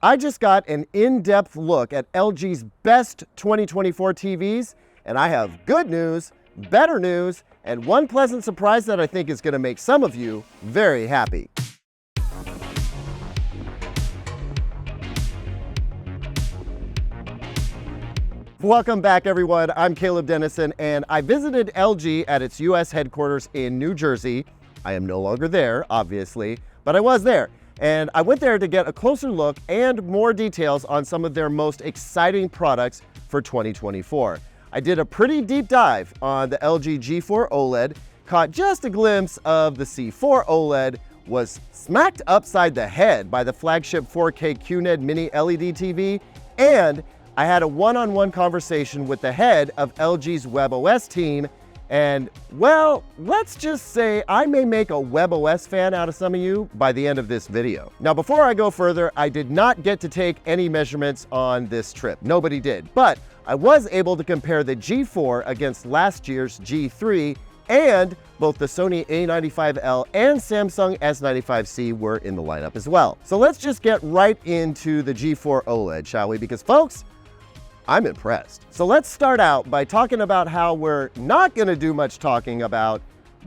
I just got an in-depth look at LG's best 2024 TVs, and I have good news, better news, and one pleasant surprise that I think is going to make some of you very happy. Welcome back, everyone. I'm Caleb Dennison, and I visited LG at its US headquarters in New Jersey. I am no longer there, obviously, but I was there. And I went there to get a closer look and more details on some of their most exciting products for 2024. I did a pretty deep dive on the LG G4 OLED, caught just a glimpse of the C4 OLED, was smacked upside the head by the flagship 4K QNED Mini LED TV, and I had a one-on-one conversation with the head of LG's WebOS team. And, well, let's just say I may make a WebOS fan out of some of you by the end of this video. Now, before I go further, I did not get to take any measurements on this trip. Nobody did. But I was able to compare the G4 against last year's G3, and both the Sony A95L and Samsung S95C were in the lineup as well. So let's just get right into the G4 OLED, shall we? Because, folks, I'm impressed. So let's start out by talking about how we're not going to do much talking about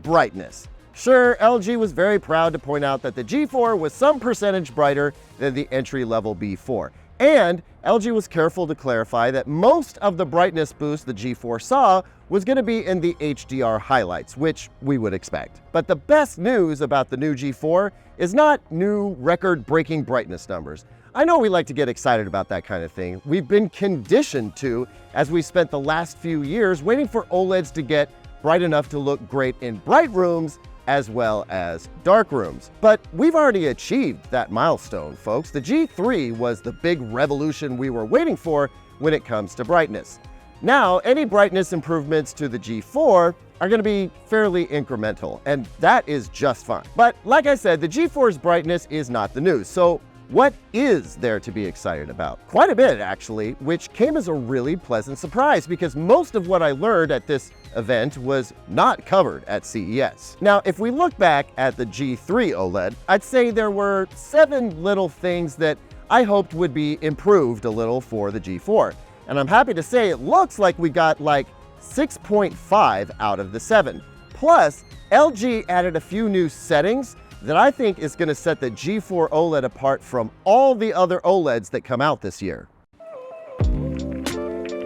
brightness. Sure, LG was very proud to point out that the G4 was some percentage brighter than the entry-level B4. And LG was careful to clarify that most of the brightness boost the G4 saw was going to be in the HDR highlights, which we would expect. But the best news about the new G4 is not new record-breaking brightness numbers. I know we like to get excited about that kind of thing. We've been conditioned to, as we spent the last few years waiting for OLEDs to get bright enough to look great in bright rooms as well as dark rooms. But we've already achieved that milestone, folks. The G3 was the big revolution we were waiting for when it comes to brightness. Now, any brightness improvements to the G4 are going to be fairly incremental, and that is just fine. But like I said, the G4's brightness is not the news. So what is there to be excited about? Quite a bit, actually, which came as a really pleasant surprise because most of what I learned at this event was not covered at CES. Now, if we look back at the G3 OLED, I'd say there were 7 little things that I hoped would be improved a little for the G4. And I'm happy to say it looks like we got like 6.5 out of the 7. Plus, LG added a few new settings that I think is going to set the G4 OLED apart from all the other OLEDs that come out this year.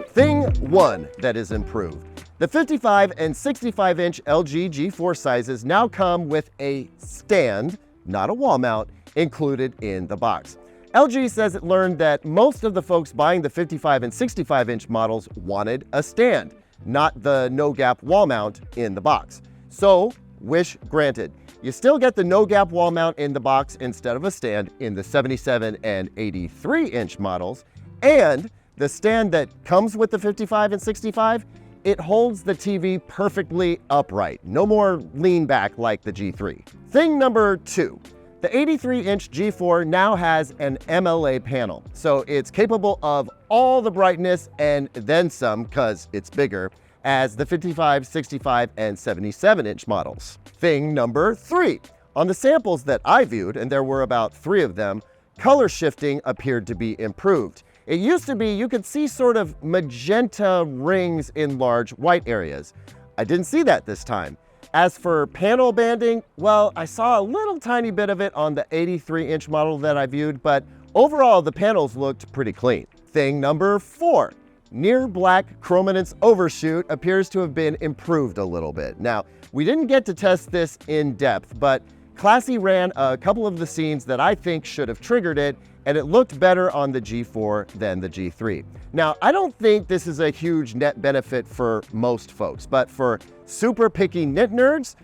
Thing 1 that is improved. The 55 and 65-inch LG G4 sizes now come with a stand, not a wall mount, included in the box. LG says it learned that most of the folks buying the 55 and 65-inch models wanted a stand, not the no-gap wall mount in the box. So, wish granted. You still get the no-gap wall mount in the box instead of a stand in the 77 and 83-inch models, and the stand that comes with the 55 and 65, it holds the TV perfectly upright. No more lean back like the G3. Thing number 2. The 83-inch G4 now has an MLA panel, so it's capable of all the brightness and then some, because it's bigger, as the 55, 65, and 77-inch models. Thing number 3. On the samples that I viewed, and there were about 3 of them, color shifting appeared to be improved. It used to be you could see sort of magenta rings in large white areas. I didn't see that this time. As for panel banding, well, I saw a little tiny bit of it on the 83-inch model that I viewed, but overall the panels looked pretty clean. Thing number 4. Near black chrominance overshoot appears to have been improved a little bit. Now, we didn't get to test this in depth, but Classy ran a couple of the scenes that I think should have triggered it, and it looked better on the G4 than the G3. Now, I don't think this is a huge net benefit for most folks, but for super picky nit nerds,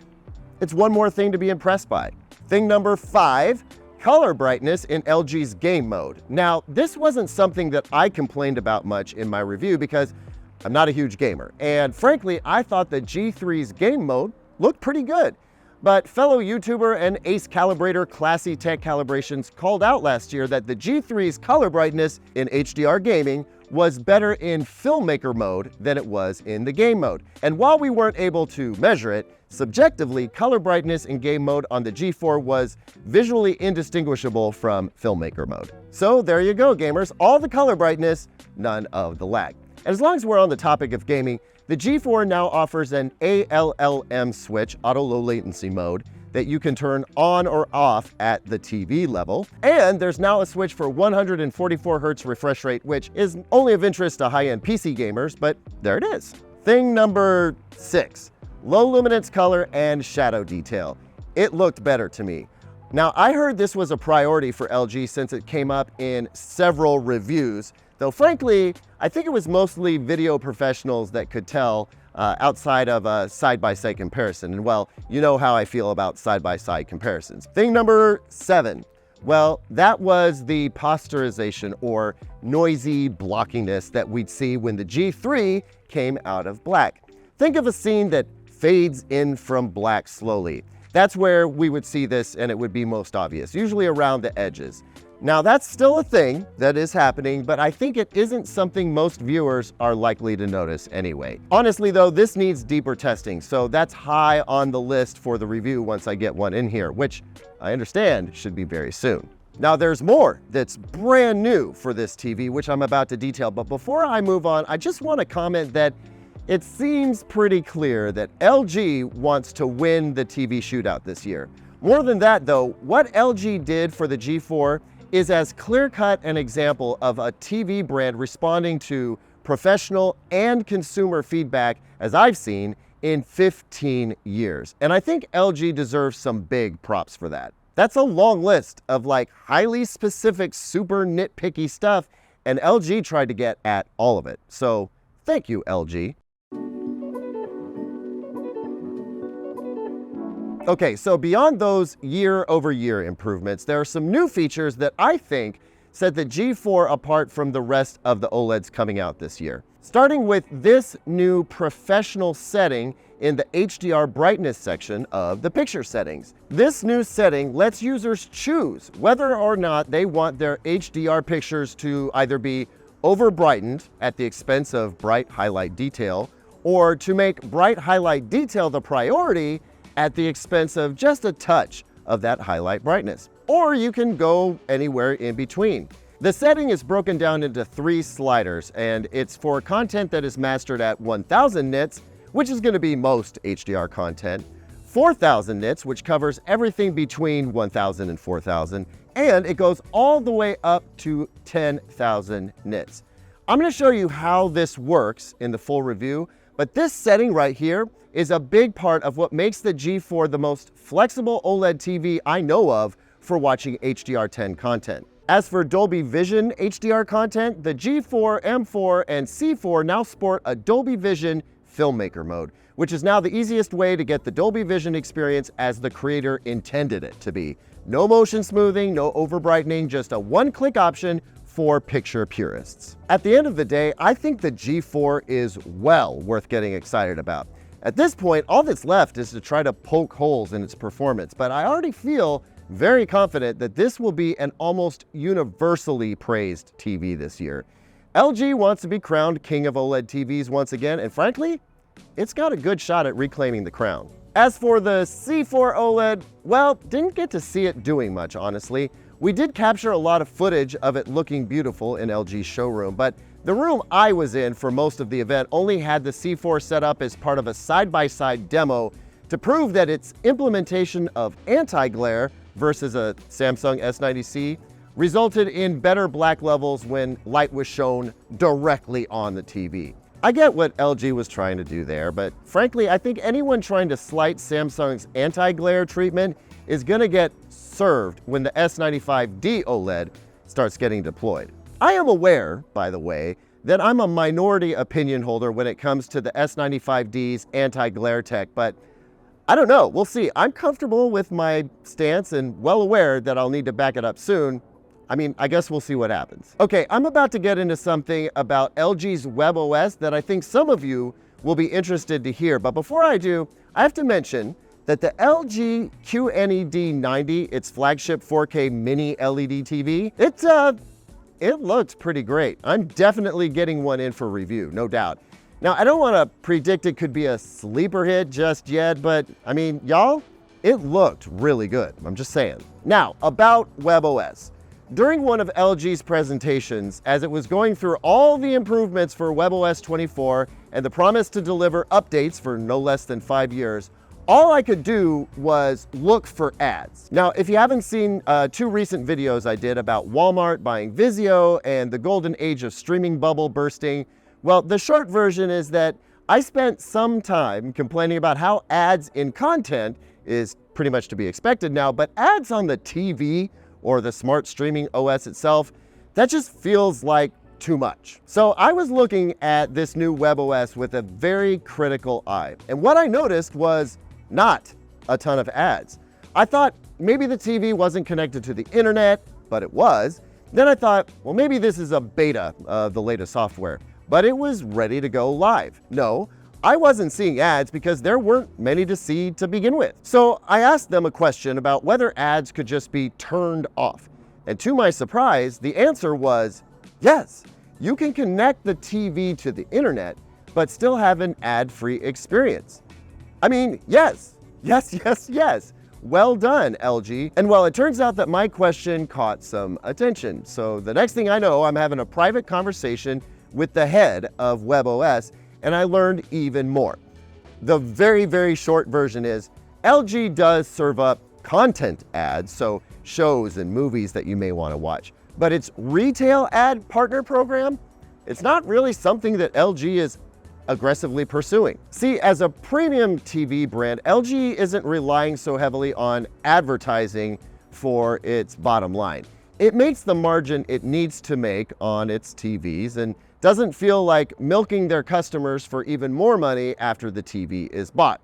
it's one more thing to be impressed by. Thing number 5. Color brightness in LG's game mode. Now, this wasn't something that I complained about much in my review because I'm not a huge gamer. And frankly, I thought the G3's game mode looked pretty good. But fellow YouTuber and ace calibrator Classy Tech Calibrations called out last year that the G3's color brightness in HDR gaming was better in filmmaker mode than it was in the game mode. And while we weren't able to measure it, subjectively, color brightness in game mode on the G4 was visually indistinguishable from filmmaker mode. So there you go, gamers. All the color brightness, none of the lag. And as long as we're on the topic of gaming, the G4 now offers an ALLM switch, auto low latency mode, that you can turn on or off at the TV level. And there's now a switch for 144 Hz refresh rate, which is only of interest to high-end PC gamers, but there it is. Thing number 6, low luminance color and shadow detail. It looked better to me. Now, I heard this was a priority for LG since it came up in several reviews, though frankly, I think it was mostly video professionals that could tell outside of a side-by-side comparison. And well, you know how I feel about side-by-side comparisons. Thing number 7, well, that was the posterization or noisy blockiness that we'd see when the G3 came out of black. Think of a scene that fades in from black slowly. That's where we would see this and it would be most obvious, usually around the edges. Now that's still a thing that is happening, but I think it isn't something most viewers are likely to notice anyway. Honestly though, this needs deeper testing, so that's high on the list for the review once I get one in here, which I understand should be very soon. Now there's more that's brand new for this TV, which I'm about to detail, but before I move on, I just want to comment that it seems pretty clear that LG wants to win the TV shootout this year. More than that though, what LG did for the G4 is as clear-cut an example of a TV brand responding to professional and consumer feedback as I've seen in 15 years. And I think LG deserves some big props for that. That's a long list of like highly specific, super nitpicky stuff, and LG tried to get at all of it. So thank you, LG. Okay, so beyond those year-over-year improvements, there are some new features that I think set the G4 apart from the rest of the OLEDs coming out this year. Starting with this new professional setting in the HDR brightness section of the picture settings. This new setting lets users choose whether or not they want their HDR pictures to either be over-brightened at the expense of bright highlight detail, or to make bright highlight detail the priority at the expense of just a touch of that highlight brightness. Or you can go anywhere in between. The setting is broken down into 3 sliders, and it's for content that is mastered at 1000 nits, which is going to be most HDR content, 4000 nits, which covers everything between 1000 and 4000, and it goes all the way up to 10,000 nits. I'm going to show you how this works in the full review, but this setting right here is a big part of what makes the G4 the most flexible OLED TV I know of for watching HDR10 content. As for Dolby Vision HDR content, the G4, M4, and C4 now sport a Dolby Vision Filmmaker mode, which is now the easiest way to get the Dolby Vision experience as the creator intended it to be. No motion smoothing, no over-brightening, just a one-click option for picture purists. At the end of the day, I think the G4 is well worth getting excited about. At this point, all that's left is to try to poke holes in its performance, but I already feel very confident that this will be an almost universally praised TV this year. LG wants to be crowned king of OLED TVs once again, and frankly, it's got a good shot at reclaiming the crown. As for the C4 OLED, well, didn't get to see it doing much, honestly. We did capture a lot of footage of it looking beautiful in LG's showroom, but the room I was in for most of the event only had the C4 set up as part of a side-by-side demo to prove that its implementation of anti-glare versus a Samsung S90C resulted in better black levels when light was shown directly on the TV. I get what LG was trying to do there, but frankly, I think anyone trying to slight Samsung's anti-glare treatment is going to get served when the S95D OLED starts getting deployed. I am aware, by the way, that I'm a minority opinion holder when it comes to the S95D's anti-glare tech, but I don't know, we'll see. I'm comfortable with my stance and well aware that I'll need to back it up soon. I mean, I guess we'll see what happens. Okay, I'm about to get into something about LG's WebOS that I think some of you will be interested to hear, but before I do, I have to mention that the LG QNED 90, its flagship 4K mini LED TV, it looked pretty great. I'm definitely getting one in for review, no doubt. Now, I don't want to predict it could be a sleeper hit just yet, but I mean, y'all, it looked really good. I'm just saying. Now, about WebOS. During one of LG's presentations, as it was going through all the improvements for WebOS 24 and the promise to deliver updates for no less than 5 years, all I could do was look for ads. Now, if you haven't seen 2 recent videos I did about Walmart buying Vizio and the golden age of streaming bubble bursting, well, the short version is that I spent some time complaining about how ads in content is pretty much to be expected now, but ads on the TV or the smart streaming OS itself, that just feels like too much. So I was looking at this new WebOS with a very critical eye. And what I noticed was not a ton of ads. I thought maybe the TV wasn't connected to the internet, but it was. Then I thought, well, maybe this is a beta of the latest software, but it was ready to go live. No, I wasn't seeing ads because there weren't many to see to begin with. So I asked them a question about whether ads could just be turned off. And to my surprise, the answer was yes. You can connect the TV to the internet, but still have an ad-free experience. I mean, yes. Well done, LG. And well, it turns out that my question caught some attention. So the next thing I know, I'm having a private conversation with the head of WebOS, and I learned even more. The very, very short version is LG does serve up content ads, so shows and movies that you may want to watch. But its retail ad partner program, it's not really something that LG is aggressively pursuing. See, as a premium TV brand, LG isn't relying so heavily on advertising for its bottom line. It makes the margin it needs to make on its TVs and doesn't feel like milking their customers for even more money after the TV is bought.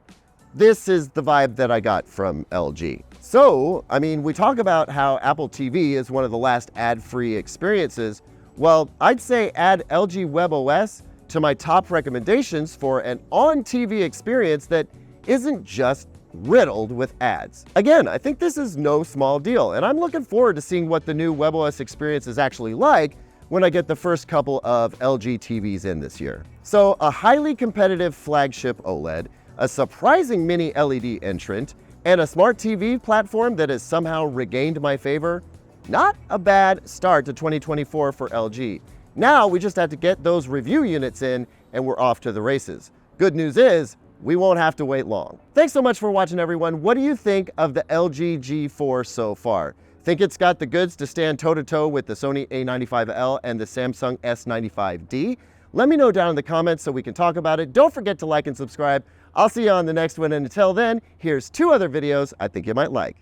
This is the vibe that I got from LG. So, I mean, we talk about how Apple TV is one of the last ad-free experiences. Well, I'd say add LG WebOS to my top recommendations for an on-TV experience that isn't just riddled with ads. Again, I think this is no small deal, and I'm looking forward to seeing what the new WebOS experience is actually like when I get the first couple of LG TVs in this year. So a highly competitive flagship OLED, a surprising mini LED entrant, and a smart TV platform that has somehow regained my favor. Not a bad start to 2024 for LG. Now we just have to get those review units in and we're off to the races. Good news is, we won't have to wait long. Thanks so much for watching, everyone. What do you think of the LG G4 so far? Think it's got the goods to stand toe-to-toe with the Sony A95L and the Samsung S95D? Let me know down in the comments so we can talk about it. Don't forget to like and subscribe. I'll see you on the next one, and until then, here's 2 other videos I think you might like.